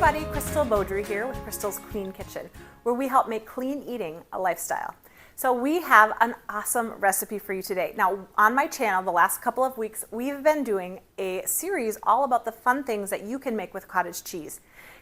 everybody, Crystal Beaudry here with Crystal's Clean Kitchen, where we help make clean eating a lifestyle. So we have an awesome recipe for you today. Now on my channel, the last couple of weeks, we've been doing a series all about the fun things that you can make with cottage cheese.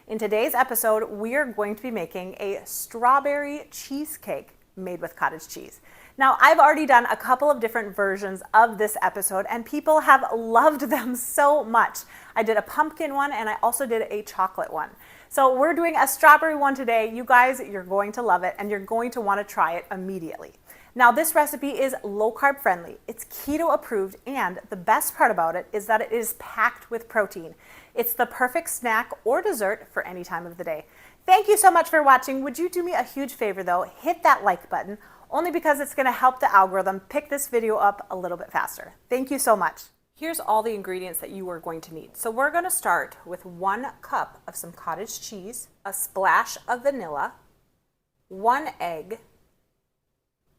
In today's episode, we are going to be making a strawberry cheesecake made with cottage cheese. Now, I've already done a couple of different versions of this episode and people have loved them so much. I did a pumpkin one and I also did a chocolate one. So we're doing a strawberry one today. You guys, you're going to love it and you're going to want to try it immediately. Now, this recipe is low carb friendly. It's keto approved, and the best part about it is that it is packed with protein. It's the perfect snack or dessert for any time of the day. Thank you so much for watching. Would you do me a huge favor though? Hit that like button, only because it's going to help the algorithm pick this video up a little bit faster. Thank you so much. Here's all the ingredients that you are going to need. So we're going to start with 1 cup of some cottage cheese, a splash of vanilla, 1 egg,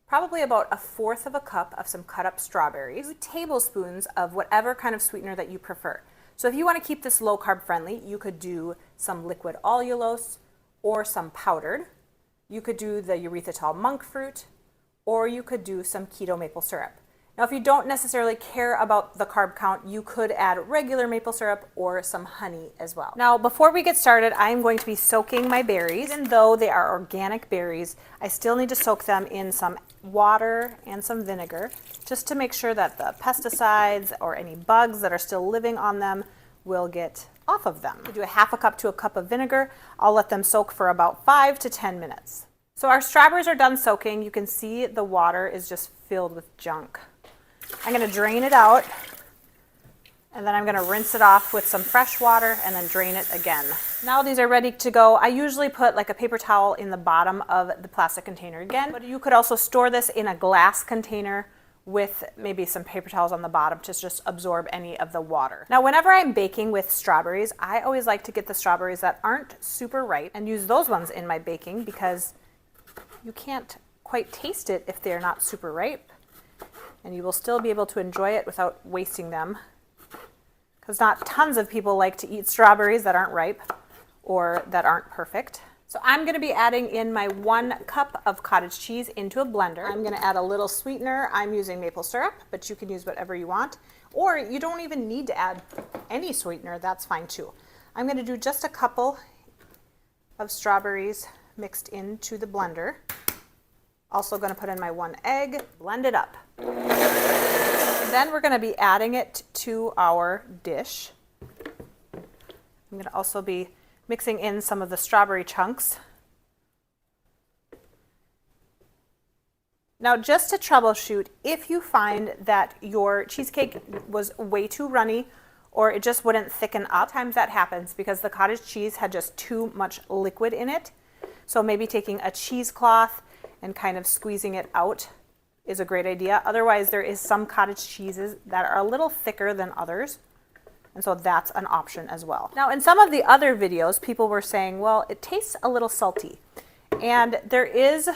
probably about 1/4 of a cup of some cut up strawberries, 2 tablespoons of whatever kind of sweetener that you prefer. So if you want to keep this low carb friendly, you could do some liquid allulose or some powdered. You could do the erythritol monk fruit, or you could do some keto maple syrup. Now, if you don't necessarily care about the carb count, you could add regular maple syrup or some honey as well. Now, before we get started, I'm going to be soaking my berries. Even though they are organic berries, I still need to soak them in some water and some vinegar, just to make sure that the pesticides or any bugs that are still living on them will get off of them. I do 1/2 cup to 1 cup of vinegar. I'll let them soak for about 5 to 10 minutes. So our strawberries are done soaking. You can see the water is just filled with junk. I'm going to drain it out, and then I'm going to rinse it off with some fresh water and then drain it again. Now these are ready to go. I usually put like a paper towel in the bottom of the plastic container again, but you could also store this in a glass container with maybe some paper towels on the bottom to just absorb any of the water. Now, whenever I'm baking with strawberries, I always like to get the strawberries that aren't super ripe and use those ones in my baking, because you can't quite taste it if they're not super ripe, and you will still be able to enjoy it without wasting them, because not tons of people like to eat strawberries that aren't ripe or that aren't perfect. So I'm going to be adding in my 1 cup of cottage cheese into a blender. I'm going to add a little sweetener. I'm using maple syrup, but you can use whatever you want, or you don't even need to add any sweetener. That's fine too. I'm going to do just a couple of strawberries mixed into the blender. Also going to put in my 1 egg, blend it up. And then we're going to be adding it to our dish. I'm going to also be mixing in some of the strawberry chunks. Now, just to troubleshoot, if you find that your cheesecake was way too runny or it just wouldn't thicken up, sometimes that happens because the cottage cheese had just too much liquid in it. So maybe taking a cheesecloth and kind of squeezing it out is a great idea. Otherwise, there is some cottage cheeses that are a little thicker than others, and so that's an option as well. Now, in some of the other videos, people were saying, well, it tastes a little salty. And there is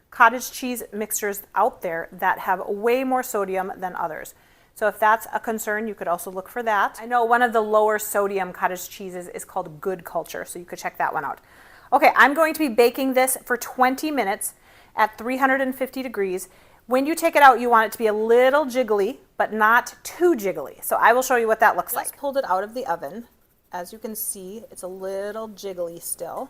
cottage cheese mixtures out there that have way more sodium than others. So if that's a concern, you could also look for that. I know one of the lower sodium cottage cheeses is called Good Culture, so you could check that one out. Okay, I'm going to be baking this for 20 minutes at 350 degrees. When you take it out, you want it to be a little jiggly, but not too jiggly. So I will show you what that looks like. Just pulled it out of the oven. As you can see, it's a little jiggly still.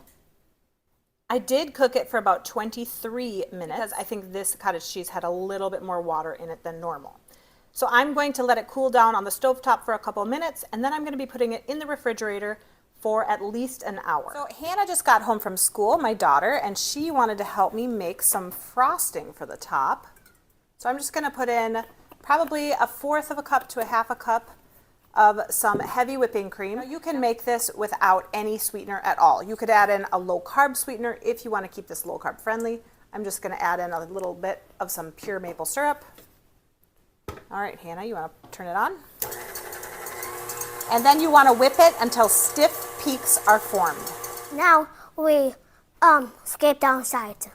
I did cook it for about 23 minutes because I think this cottage cheese had a little bit more water in it than normal. So I'm going to let it cool down on the stovetop for a couple of minutes, and then I'm going to be putting it in the refrigerator for at least an hour. So Hannah just got home from school, my daughter, and she wanted to help me make some frosting for the top. So I'm just going to put in probably 1/4 of a cup to 1/2 a cup of some heavy whipping cream. Now, you can make this without any sweetener at all. You could add in a low carb sweetener if you want to keep this low carb friendly. I'm just going to add in a little bit of some pure maple syrup. All right, Hannah, you want to turn it on? And then you want to whip it until stiff peaks are formed. Now we scrape down sides.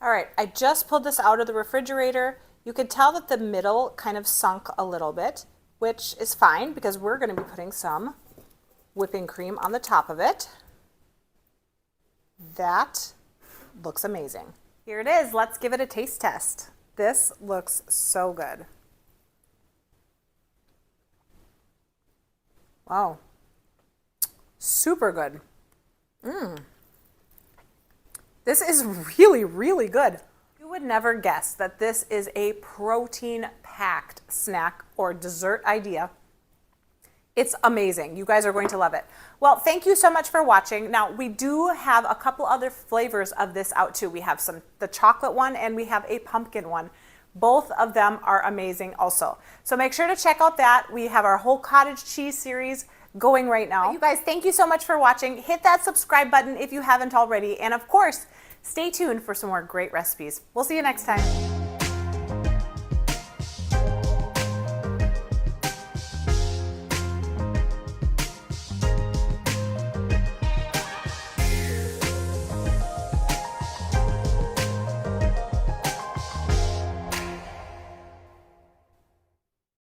All right, I just pulled this out of the refrigerator. You can tell that the middle kind of sunk a little bit, which is fine because we're going to be putting some whipping cream on the top of it. That looks amazing. Here it is. Let's give it a taste test. This looks so good. Wow. Super good. This is really, really good. You would never guess that this is a protein-packed snack or dessert idea. It's amazing. You guys are going to love it. Well, thank you so much for watching. Now, we do have a couple other flavors of this out too. We have the chocolate one and we have a pumpkin one. Both of them are amazing also. So make sure to check out that. We have our whole cottage cheese series going right now. You guys, thank you so much for watching. Hit that subscribe button if you haven't already. And of course, stay tuned for some more great recipes. We'll see you next time.